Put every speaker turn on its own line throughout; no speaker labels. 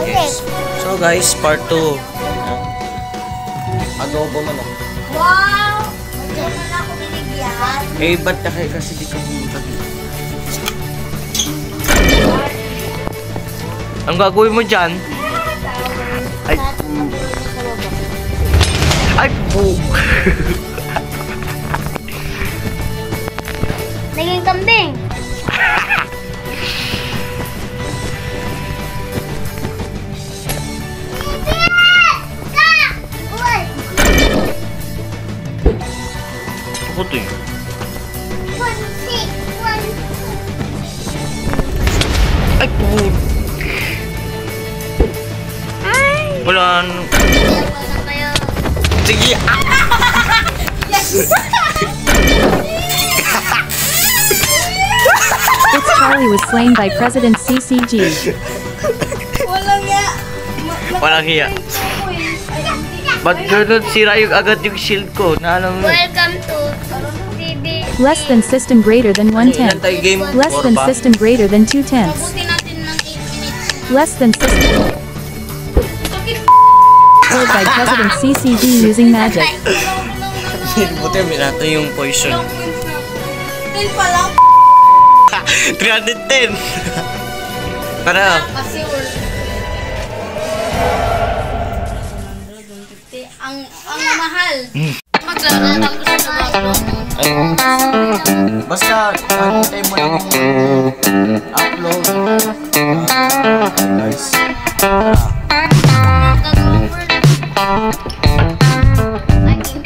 Yes. So guys, part 2. Adobo manok.
Wow! Diyan na ako binigyan.
Eh, ba't na kayo kasi di ka pumunta dito? Ang gagawin mo dyan? Ay. Ay, po.
Naging kambing.
Ako to eh. Ay, po. Wala. Sige.
Fitz Charlie was slain by President CCG.
Walang ya.
Walang hiya. Ba't ganun sira yung agad yung shield ko? Na alam mo.
Welcome to TV.
Less than system greater than 1/10. Less than system greater than 2/10.
Mabuti natin ng 8 minutes.
Less than system killed by President CCG using magic.
Buti nato yung poison.
10 pa lang.
310. Para.
Kasi ang mahal. Maglaro lang ko sa background.
Basta hintay mo lang yung upload. Guys.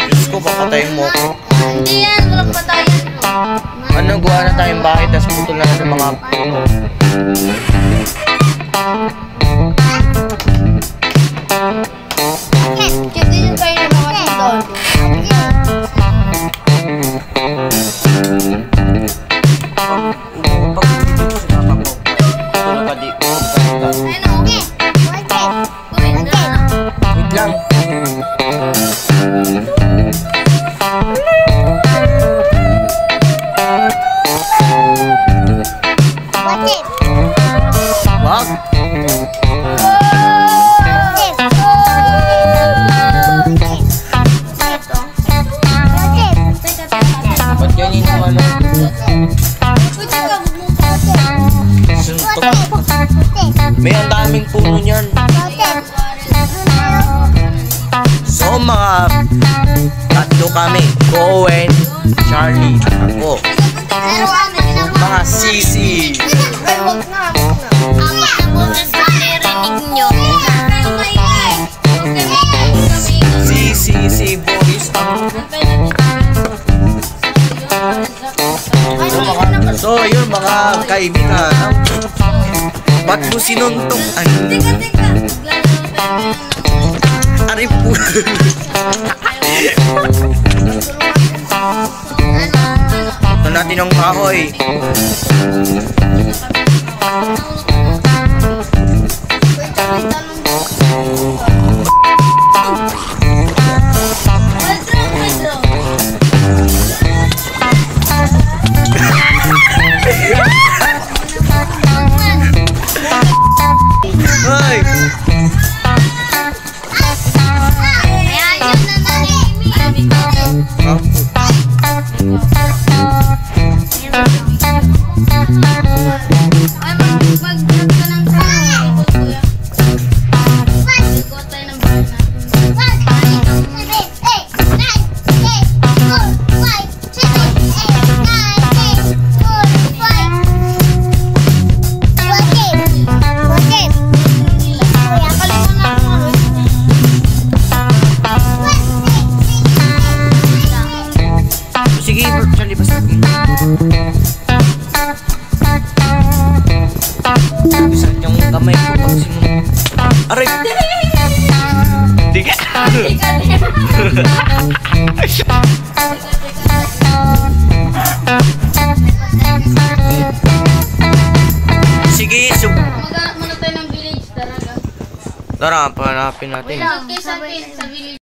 Diyos ko, papatayin mo ko.
Hindi yan, walang patayan.
Ano, gawa na tayong bahay, tapos putol na sa mga puno.
Kaya din kayo ng mga sundol.
Pag dito sa mga mo, tulad ka di.
Ano?
Wait lang. Wag. Ba't yan yung ano? Suntok. May ang daming puno niyan. So mga tatlo kami, Owen, Charlie, at ako. Mga sisi. Si Boris. So yun mga kaibigan, ba't mo sinuntong ano? Ari po. Ito natin ang kahoy. Hoy! Sige, Charlie, basta. Bisan yung kamay ko pag sinunod. Aray! Tiga! Sige,
Muna tayo ng village, tara.
Tara, panapin natin.
Wala, sa village.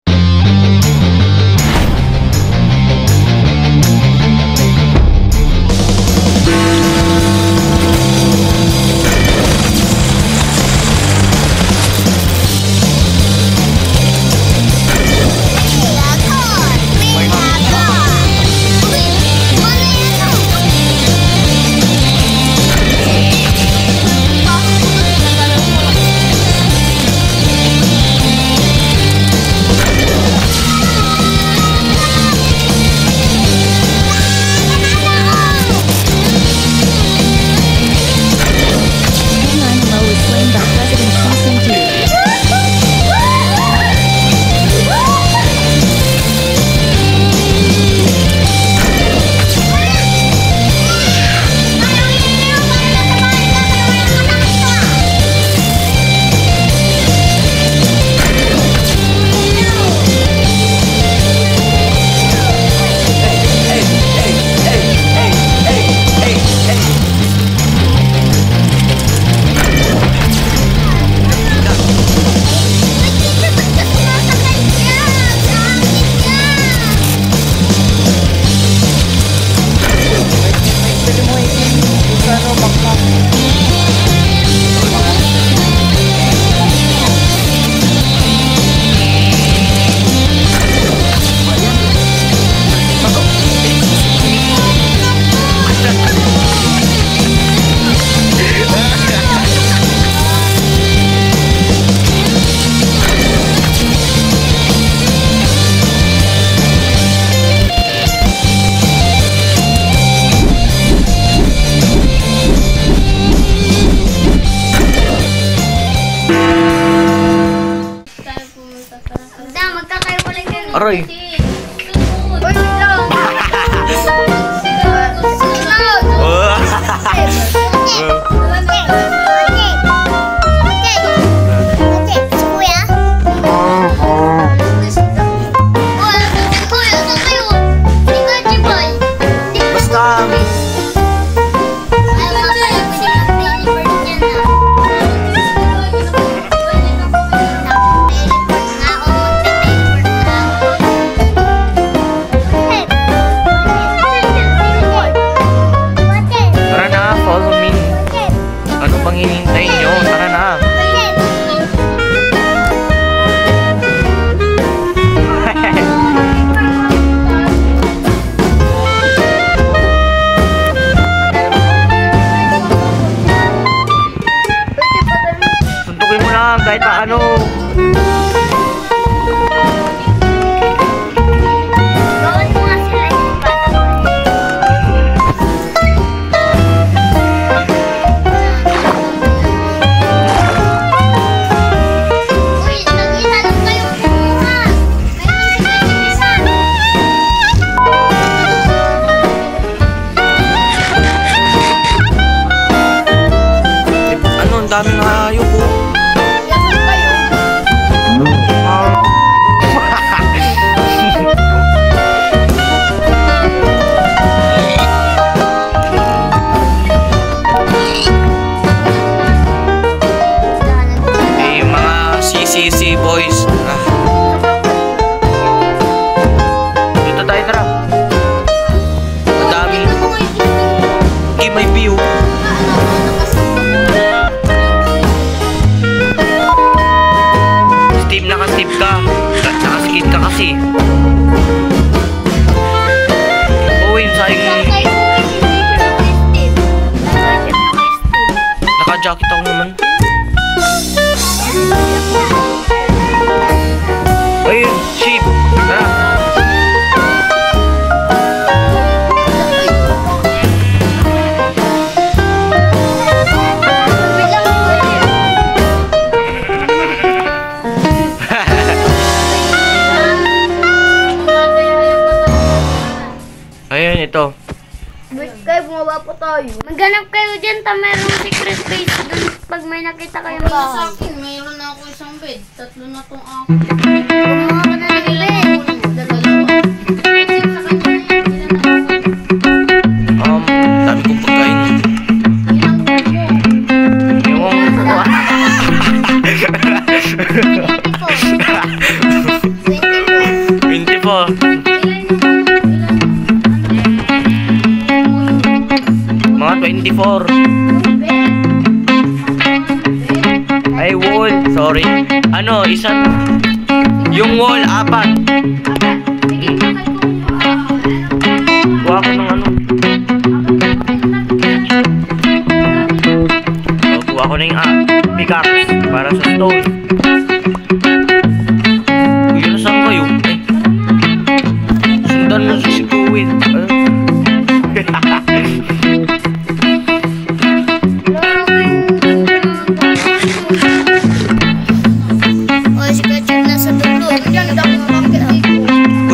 Aray.
Uy, lang.
Kahit pa ano.
Gawin mo nga sila yung bata. Uy, nag-isa lang kayo kumuha. May isa.
Ano, ang daming hayop po. CC boys. Dito tayo, tara. Ang dami. Okay, may view. Steve, naka-Steve ka. Naka-skid ka kasi. Oh, yung sayang. Naka-jacket ako naman. Ayun, sheep. Tara. Ayun, ito.
Wait kayo, bumaba po tayo. Maghanap kayo dyan, merong secret base dun pag may nakita kayong bahay.
Sa akin, mayroon na ako isang bed. 3 na tong ako.
Gumawa ka na ng bed.
Dami kong pagkain. Mga 24. Ay, wall. Sorry. Ano, isang... Yung wall, 4. Kuha ko ng ano. Kuha ko na yung pickaxe para sa stone. Uy, nasaan kayo? Sundan mo si Kuwin.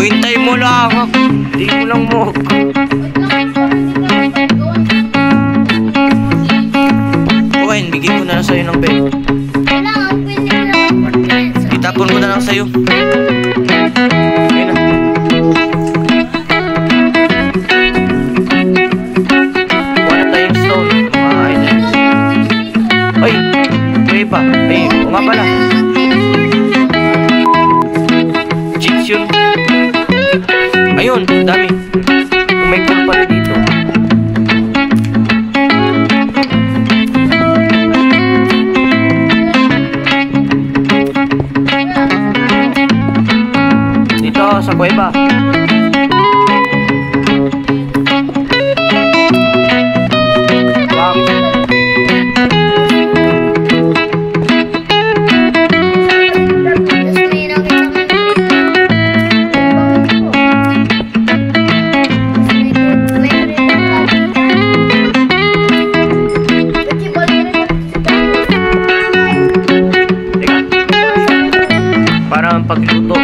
Hintay mo lang. Hindi mo lang mo. Kuwain, bigyan ko na lang sa'yo ng bed. Itapon ko na lang sa'yo. Ayun na. Kuha na tayong stone. Mga items. Ay! May pa. Ay, o nga pala. Cheats yun. Ayun, dami. Kung may pool pala dito. Dito sa kuweba. Wow. Para pagluto.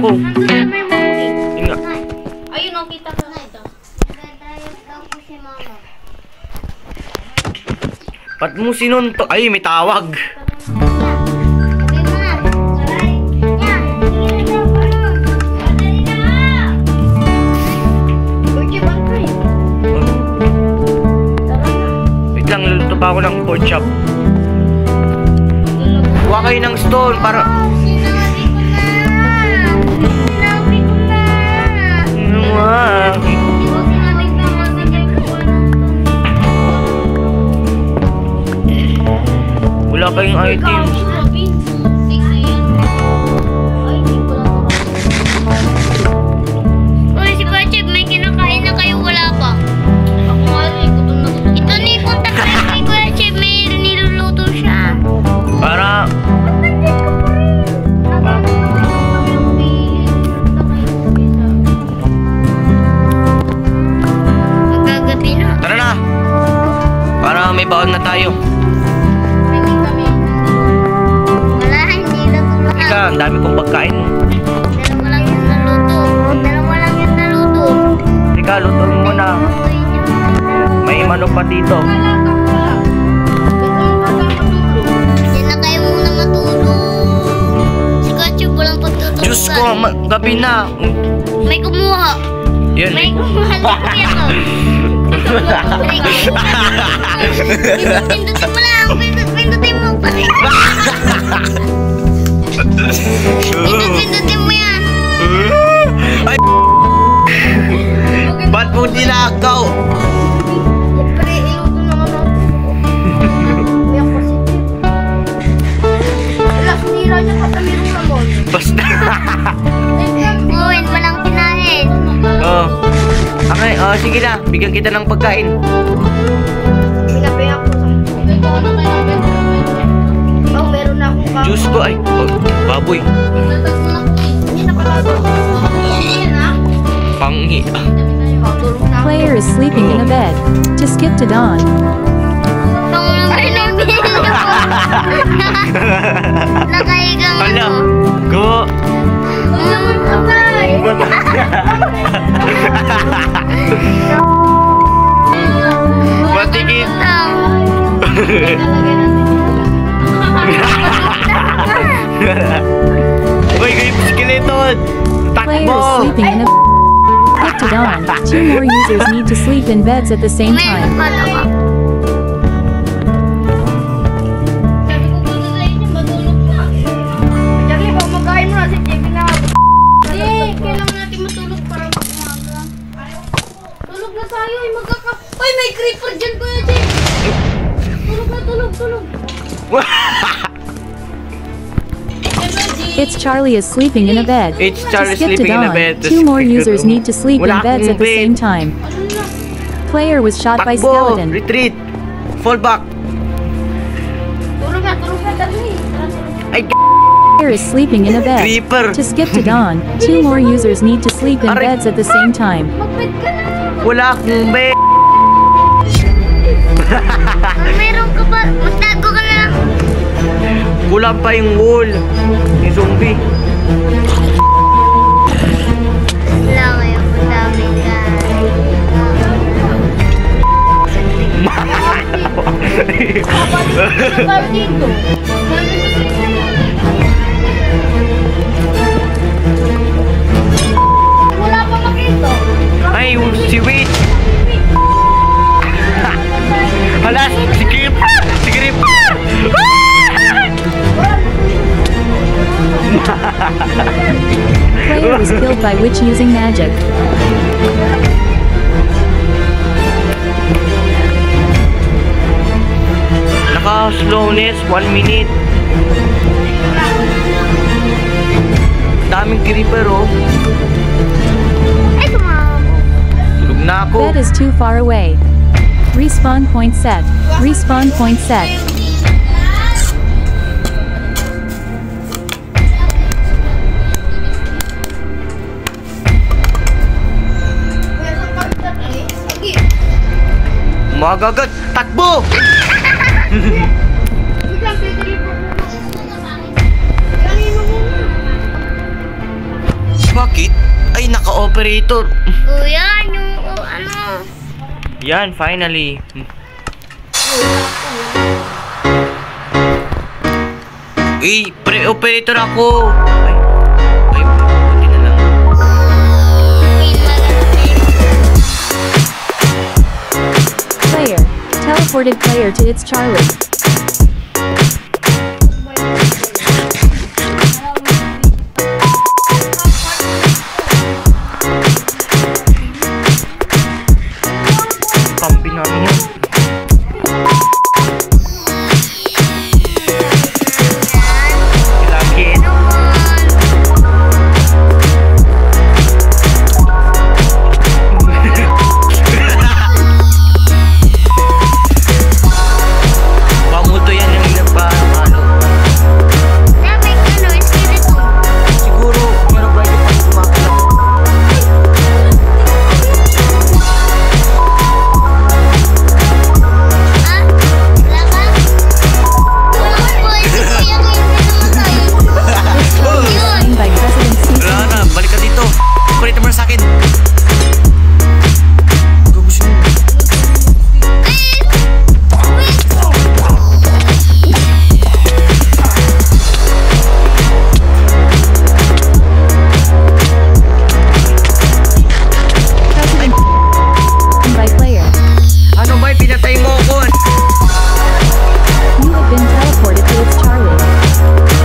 ako.
Nandun na may walking.
Yun nga.
Ayun, oh, kita ko na ito.
Nagdadayag daw po si mama.
Ba't mo sinuntok? Ay, may tawag.
Sabi mo na. Aray. Yan. Sige na daw pa nun. Dali na. Uy, Jibang ko eh. Tara na.
Wait lang, luluto pa ako ng pork chop. Kuha kayo ng stone para...
Sinabi ko na. Sinabi ko na.
Wow.
Di ba sinabi ko na bigay ko pa ng
Wala kayong items.
Robin, 6 a.m. Ay, hindi ko lang
Uy, si Bachib, may kinakain na kayo, wala pa.
ako nga rin, gutom na gutom.
Ito ni kontak kayo kay Kuya Chib, may niluluto siya.
Para...
Magagabi na.
Tara na! Para may baon na tayo.
Wala, hindi luto
Teka,
lahat.
ang dami kong pagkain mo.
Dalawa lang yung naluto. Dalawa lang yung naluto.
Teka, lutuin mo na.
Lutuin niyo.
May manok pa dito.
Diyan na kayo muna matulog. Si Kuya Chib, walang pagtutulog.
Diyos ko, gabi na.
May kumuha.
Yun.
May kumuha na kuya ko. May kumuha. Pindutin mo lang. Pindutin mo. Pindutin mo yan.
Ay! Ba't mo nilakaw?
Siyempre, iluto naman natin. May positive. Wala, sinira niya katamirong lamon.
Basta.
Owen, walang kinain.
Oh. Okay, oh, sige na. Bigyan kita ng pagkain.
Sinabi ako sa... Oh, meron na akong kapo.
Diyos ko, ay. Oh, baboy.
Hindi na pala ito.
Panghi.
Tulog na ako.
Player is sleeping in a bed. To skip to dawn.
Ay, nakahigang
Hala.
ano.
Go. Matigit. Uy, kayo skeleton.
Player is
Takbo.
sleeping in a skip to dawn. 2 more users need to sleep in beds at the same
Meron
time.
pa naman.
Sabi ko kung sa inyo, matulog na.
Jackie, pag magkain mo na si Jackie na.
Hindi, kailangan natin matulog para mag-umaga. Tulog na tayo, ay magkaka... Ay, may creeper dyan, Kuya Jay! Tulog na, tulog.
It's Charlie is sleeping in a bed.
It's
To
Charlie
skip to
sleeping in a
dawn.
bed.
2 more users need to sleep in
Wala
beds
akong
at the
bed.
same time.
Ano na?
Player was shot by
Takbo.
skeleton.
Retreat. Fall back.
Tulog na, dali. Tara, tulog.
Ay,
Player is sleeping in a bed.
creeper.
To skip to dawn. 2 more users need to sleep in
Aray.
beds at the same time.
Mag-bed ka na.
Wala akong bed.
Meron ka pa. Magtago ka na lang.
Kulang pa yung wall. Yung zombie.
Wala kayo. Madami ka.
Tayo dito.
Wala pa makita.
Ay, si Wait. Hala, si Creeper. Si Creeper.
Player was killed by witch using magic.
Naka-slowness, 1 minute. Daming Creeper, oh.
Ay, sumama.
Tulog na ako.
Bed is too far away. Respawn point set. Respawn point set.
Magagat. Takbo!
Biglang pipili po. Kanino mo?
Bakit? Ay, naka-operator.
Kuya, yung ano.
Yan, finally. Pre-operator ako. Ay, buti na lang.
Player. Teleported player to its Charlie.
Kambi namin yan. Ilagin. Pamuto yan yung nagpa-ano.
May ano, espiritu.
Siguro, meron ba yung pang tumakla?
Ah, wala ka? Wala ka po, si Kuya ko yung pinamatay.
Signed by President CC.
Wala na, balik ka dito. Operator mo na sa akin. Gugusin mo.
President by player.
Ano ba, pinatay mo ako?
You have been teleported to its Charlie.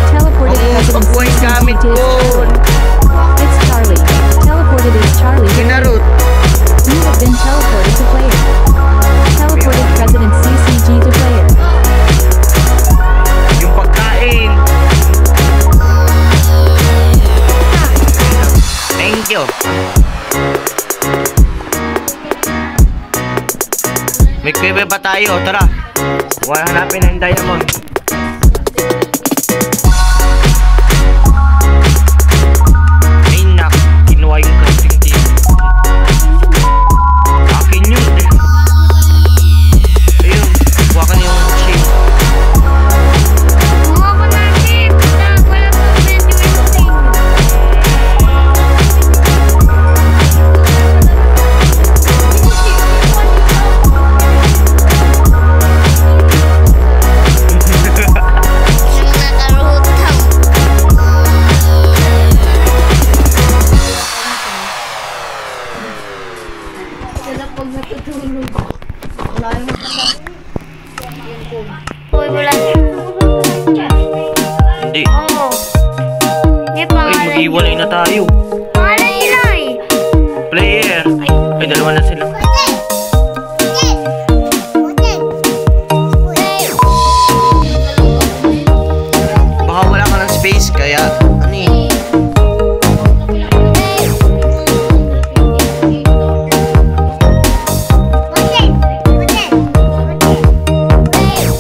Teleported President
Pagkuha yung gamit
CCG to
ko.
its Charlie. Teleported its Charlie.
Kinarot.
You have been teleported to player. Teleported President CCG to player.
Yung pagkain. Thank you. May kwebe pa tayo, tara. Hanapin ang diamond. Ay nak, kinuha yung crafting table. Akin yun. Ayun, kuha ka na yung shape.
Kumuha ko ng chip. Wala pa medyo insane. Yung nakarutang. Sila pag natutulog. Wala yung Uy, wala.
Hindi.
Oo. May
Ay,
pangalan.
mag-iwalay na tayo.
Pangalan nila eh.
Player. Ay, dalawa na sila. Baka wala ka ng space, kaya ano eh.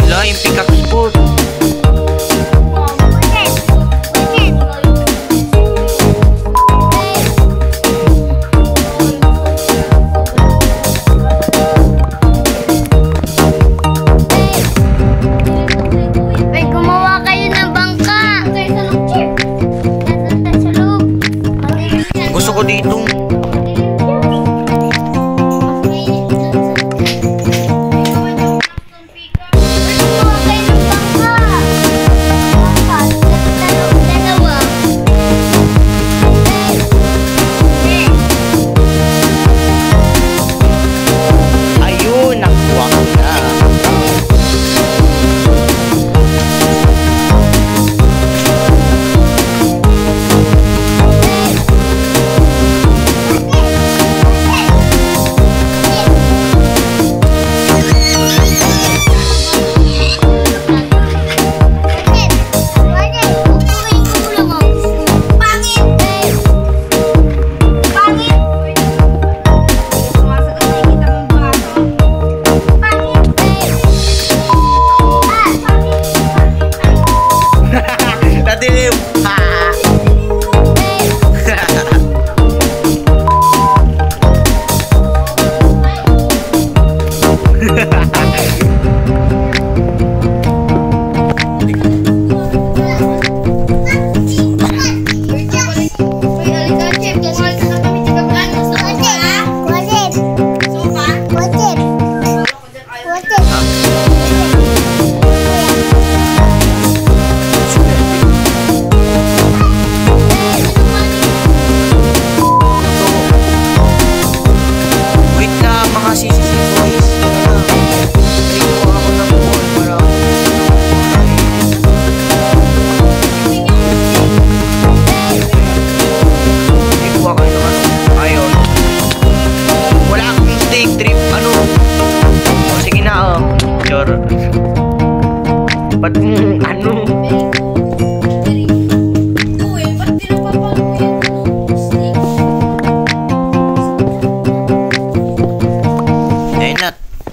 Wala yung pickaxe board.
May gumawa kayo ng bangka. Sa loob.
Gusto ko dito.
Gumawa kayo ng bangka. Dalawa.
Ayun, nakuha ko na.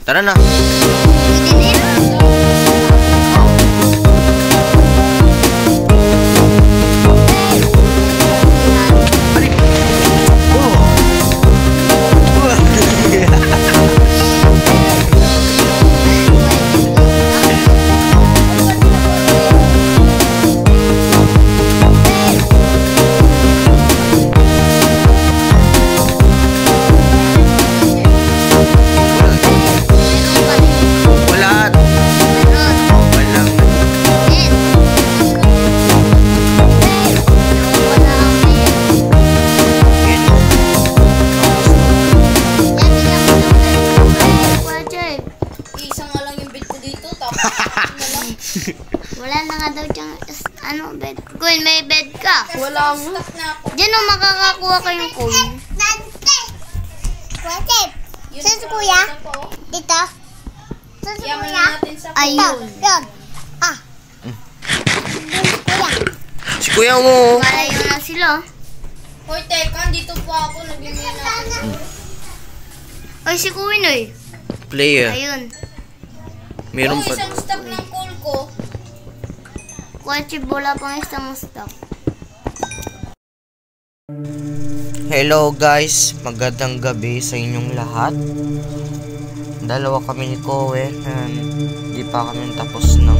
Tara na.
Pwede din.
Wala. Walang.
Isa nga lang yung bed ko dito, tapos na lang.
Wala na nga daw dyan, bed. Kuya, may bed ka.
Wala ang stuck na ako.
Diyan o, makakakuha kayong kuya.
Yun
Saan si
pa,
kuya?
ito po.
Dito? Saan si
Yaman
kuya?
natin sa
Ayun. Yun. Ah. Kuya.
Si kuya mo.
Malayo na sila.
Hoy, teka, dito po ako. Naglingin natin.
Ay, si kuya Noy.
Player.
Ayun.
Meron
Oh,
pa.
isang stop ng call ko.
Kuya Chip, wala pang isang stock.
Hello guys, magandang gabi sa inyong lahat. Dalawa kami ni Kowen and di pa kami tapos ng